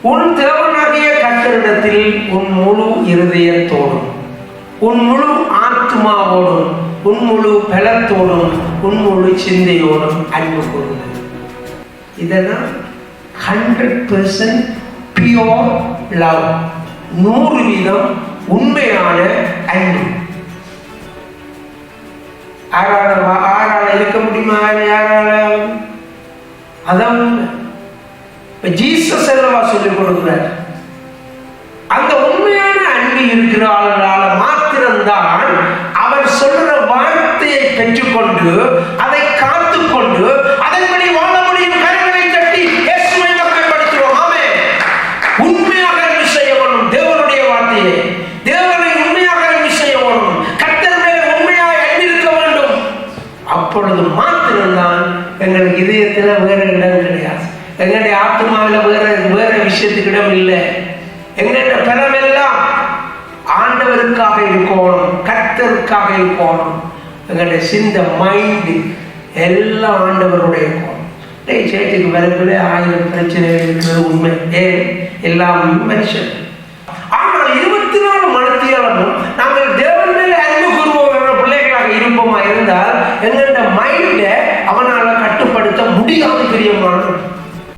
உன் தேவனாகிய கர்த்தரிடத்தில் உன் முழு இருதயத்தோடும், உன் முழு ஆத்மாவோடும், உன் முழு பலத்தோடும், உன் முழு சிந்தையோடும் அன்பு கூறுங்கள். இதெல்லாம் 100% பியோர் லவ், 100% உண்மையான அன்பு. ஆறால இருக்க முடியுமா? யாரால? அதான் ஜீசஸ் அல்லவா சொல்லிக் கொடுக்கிறார். அந்த உண்மையான அன்பு இருக்கிற ஆளால மாத்திரம்தான் அவர் சொல்ற வார்த்தையை பெற்றுக்கொண்டு அதை காத்துக்கொண்டு அதன்படி வாழ முடியும். கரங்களை தட்டி இயேசுவை மகிமைப்படுத்துவோம். ஆமென். உண்மையாக அன்பு செய்யணும். தேவனுடைய வார்த்தையை, தேவனை உண்மையாக அன்பு செய்யணும். கர்த்தர் மேல் உண்மையாக அன்பு இருக்க வேண்டும். அப்பொழுது மாத்திரம்தான் எங்களுக்கு இதயத்தில் வேற இடம் கிடையாது. எங்களுடைய ஆத்மாவில் வேற விஷயத்துக்கு இடம் இல்லை. எங்களுடைய பலமெல்லாம் ஆண்டவருக்காக இருக்கணும், கர்த்தருக்காக இருக்கணும். எங்களுடைய சிந்த மைண்டு எல்லாம் ஆண்டவருடைய இருக்கணும். சேர்த்துக்கு வரக்குள்ளே 1000 பிரச்சனைகள் இருக்கிறது உண்மை. எல்லாம் மனுஷன். ஆனால் 24 மணித்தியாலும்